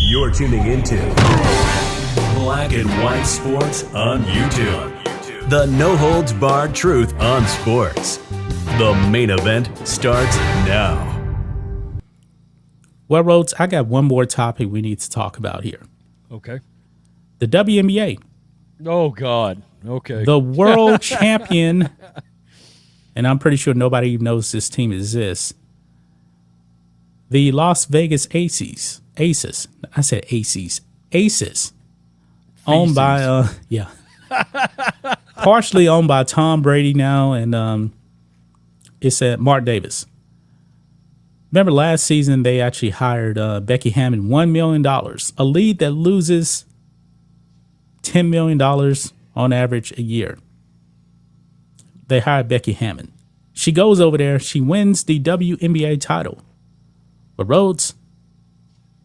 You're tuning into Black and White Sports on YouTube. The no-holds-barred truth on sports. The main event starts now. Well, Rhodes, I got one more topic we need to talk about here. Okay. The WNBA. Oh, God. Okay. The world champion, and I'm pretty sure nobody even knows this team exists. The Las Vegas Aces. I said Aces. Aces. Owned by, partially owned by Tom Brady now, and it's at Mark Davis. Remember last season they actually hired Becky Hammon $1 million, a league that loses $10 million on average a year. They hired Becky Hammon. She goes over there. She wins the WNBA title. But Rhodes,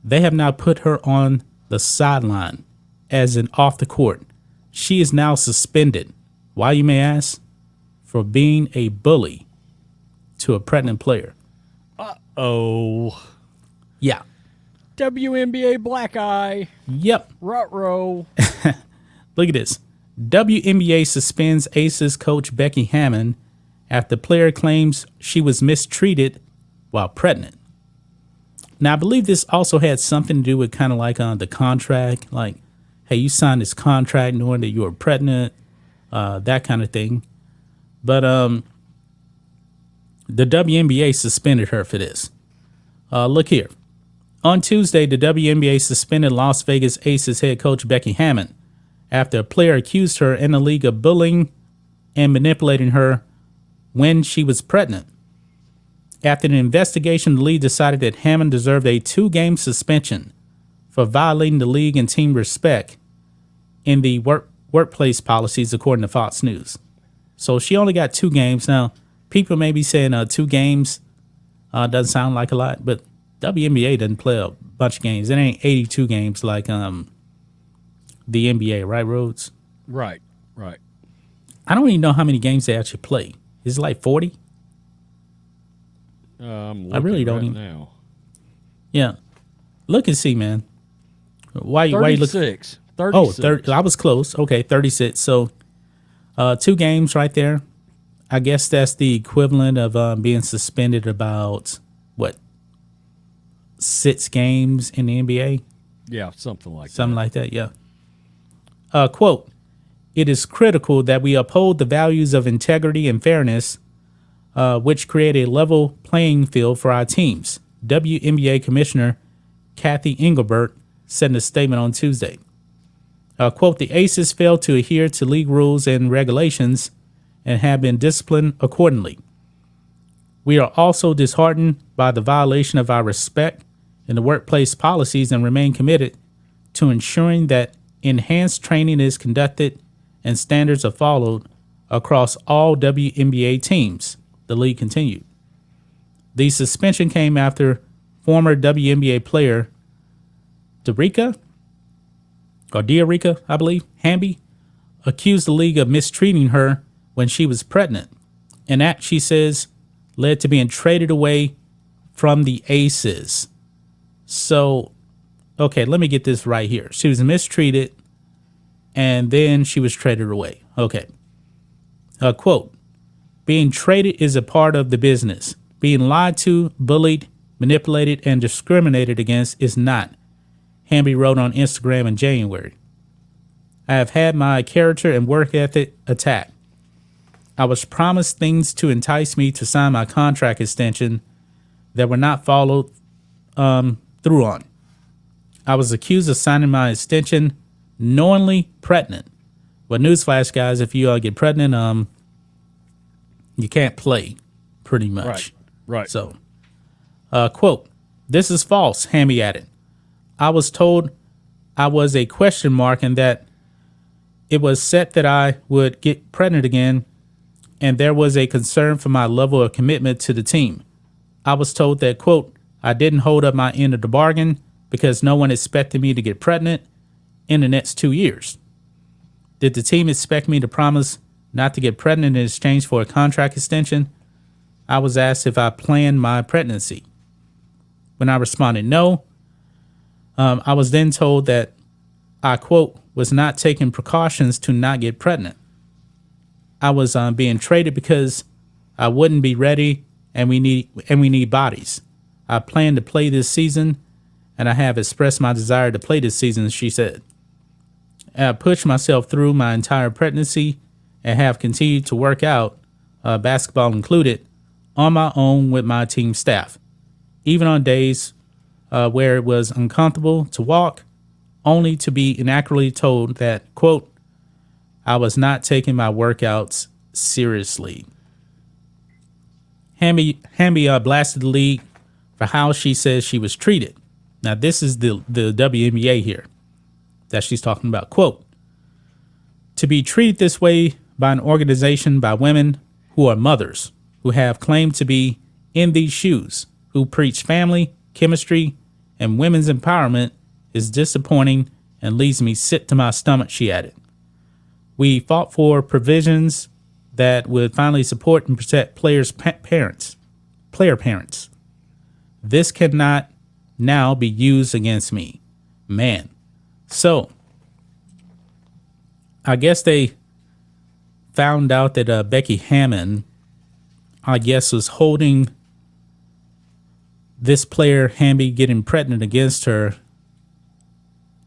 they have now put her on the sideline as in off the court. She is now suspended. Why, you may ask? For being a bully to a pregnant player. Oh. Yeah. WNBA black eye. Yep. Ruh-roh. Look at this. WNBA suspends Aces coach Becky Hammon after player claims she was mistreated while pregnant. Now, I believe this also had something to do with kind of like the contract. Like, hey, you signed this contract knowing that you were pregnant, that kind of thing. But the WNBA suspended her for this. Look here. On Tuesday, the WNBA suspended Las Vegas Aces head coach Becky Hammon after a player accused her and the league of bullying and manipulating her when she was pregnant. After an investigation, the league decided that Hammon deserved a 2-game suspension for violating the league and team respect in the workplace policies, according to Fox News. So she only got 2 games. Now, people may be saying 2 games doesn't sound like a lot, but WNBA doesn't play a bunch of games. It ain't 82 games like the NBA, right, Rhodes? Right. I don't even know how many games they actually play. Is it like 40? I really don't right even now. Yeah. Look and see, man. Why you look? 36. Oh, 30, I was close. Okay, 36. So 2 games right there. I guess that's the equivalent of being suspended about, 6 games in the NBA? Yeah, something like Something like that, yeah. Quote, "It is critical that we uphold the values of integrity and fairness, which create a level playing field for our teams," WNBA Commissioner Kathy Engelbert said in a statement on Tuesday. Quote, "The Aces failed to adhere to league rules and regulations and have been disciplined accordingly. We are also disheartened by the violation of our respect in the workplace policies and remain committed to ensuring that enhanced training is conducted and standards are followed across all WNBA teams," the league continued. The suspension came after former WNBA player Diarika, I believe, Hamby, accused the league of mistreating her when she was pregnant. An act, she says, led to being traded away from the Aces. So, okay, let me get this right here. She was mistreated, and then she was traded away. Okay. Quote, "Being traded is a part of the business. Being lied to, bullied, manipulated, and discriminated against is not," Hamby wrote on Instagram in January. "I have had my character and work ethic attacked. I was promised things to entice me to sign my contract extension that were not followed through on. I was accused of signing my extension knowingly pregnant." But newsflash, guys, if you get pregnant, you can't play, pretty much. Right. So, quote, "This is false," Hamby added. "I was told I was a question mark and that it was set that I would get pregnant again, and there was a concern for my level of commitment to the team. I was told that, quote, I didn't hold up my end of the bargain because no one expected me to get pregnant in the next 2 years. Did the team expect me to promise not to get pregnant in exchange for a contract extension? I was asked if I planned my pregnancy. When I responded no, I was then told that I, quote, was not taking precautions to not get pregnant. I was being traded because I wouldn't be ready, and we need bodies. I plan to play this season, and I have expressed my desire to play this season, she said. I pushed myself through my entire pregnancy and have continued to work out, basketball included, on my own with my team staff, even on days where it was uncomfortable to walk, only to be inaccurately told that, quote, I was not taking my workouts seriously. Hamby blasted the league for how she says she was treated. Now, this is the WNBA here that she's talking about. Quote, to be treated this way by an organization by women who are mothers, who have claimed to be in these shoes, who preach family, chemistry, and women's empowerment is disappointing and leaves me sick to my stomach, she added. We fought for provisions that would finally support and protect player parents. This cannot now be used against me. Man. So, I guess they found out that Becky Hammon, I guess, was holding this player, Hamby, getting pregnant against her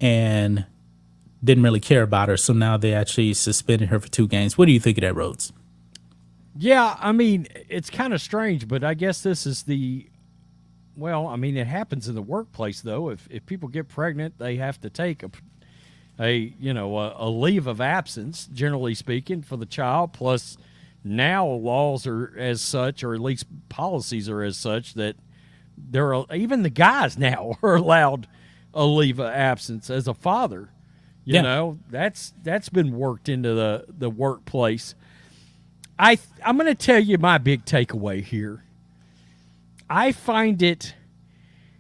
and didn't really care about her. So now they actually suspended her for 2 games. What do you think of that, Rhodes? Yeah, I mean, it's kind of strange, but I guess this is well, I mean, it happens in the workplace, though. If people get pregnant, they have to take a leave of absence, generally speaking, for the child. Plus, now laws are as such, or at least policies are as such, that even the guys now are allowed a leave of absence as a father. You know, that's been worked into the workplace. I'm going to tell you my big takeaway here. I find it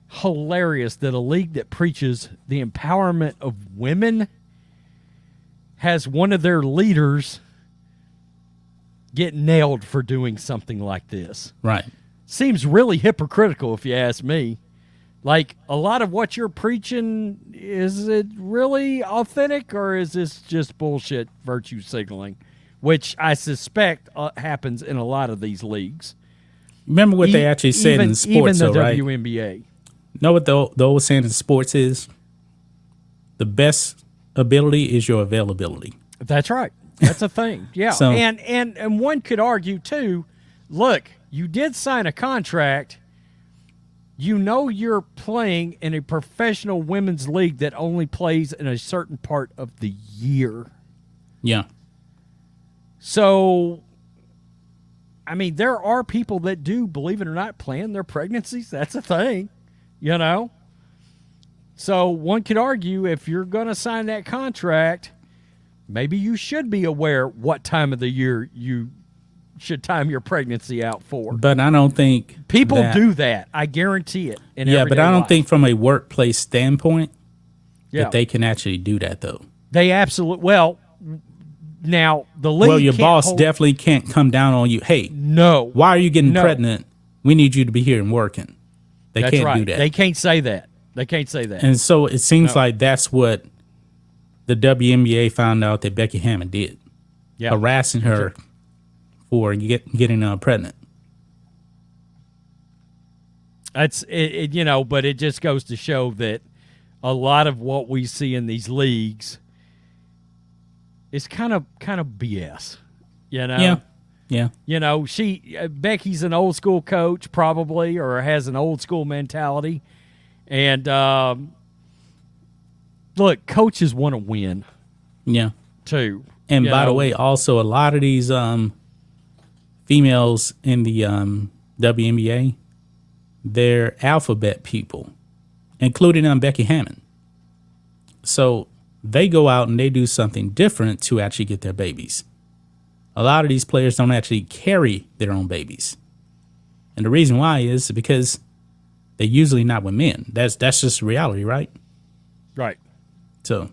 hilarious that a league that preaches the empowerment of women has one of their leaders get nailed for doing something like this. Right. Seems really hypocritical, if you ask me. Like, a lot of what you're preaching, is it really authentic, or is this just bullshit virtue signaling? Which I suspect happens in a lot of these leagues. Remember what they actually said in sports, even the right? WNBA. Know what the old saying in sports is? The best ability is your availability. That's right. That's a thing. Yeah. So, and one could argue, too, look, you did sign a contract. You know you're playing in a professional women's league that only plays in a certain part of the year. Yeah. So, I mean, there are people that do, believe it or not, plan their pregnancies. That's a thing, you know? So one could argue, if you're going to sign that contract, maybe you should be aware what time of the year you should time your pregnancy out for. But I don't think people do that. I guarantee it. But I don't think from a workplace standpoint that they can actually do that, though. They absolutely, well, now the league. Well, your boss definitely can't come down on you. Hey, no, why are you getting pregnant? We need you to be here and working. They can't do that. They can't say that. They can't say that. And so it seems like that's what the WNBA found out that Becky Hammon did. Yeah. Harassing her for getting pregnant. That's it, you know, but it just goes to show that a lot of what we see in these leagues is kind of BS, you know? Yeah. You know, Becky's an old school coach probably, or has an old school mentality. And look, coaches want to win. Yeah. Too. And by the way, also a lot of these females in the WNBA, they're alphabet people, including Becky Hammon. So they go out and they do something different to actually get their babies. A lot of these players don't actually carry their own babies. And the reason why is because they're usually not with men. That's just reality, right? Right. So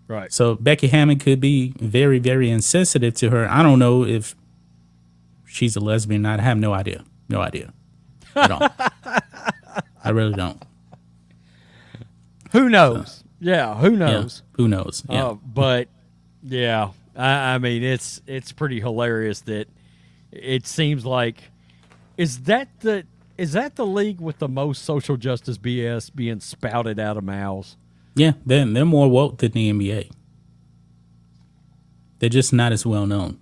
right. So Becky Hammon could be very, very insensitive to her. I don't know if she's a lesbian. I have no idea. No idea. I don't. I really don't. Who knows? Yeah, who knows? Yeah, who knows? Yeah. But yeah, I mean, it's pretty hilarious that it seems like is that the league with the most social justice BS being spouted out of mouths? Yeah, they're more woke than the NBA. They're just not as well known.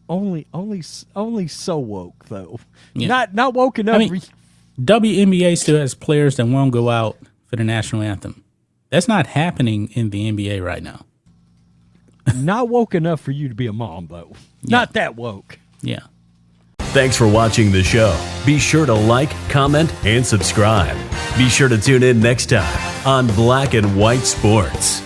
Only so woke though. Yeah. Not woke enough. I mean, WNBA still has players that won't go out for the national anthem. That's not happening in the NBA right now. Not woke enough for you to be a mom though. Yeah. Not that woke. Yeah. Thanks for watching the show. Be sure to like, comment, and subscribe. Be sure to tune in next time on Black and White Sports.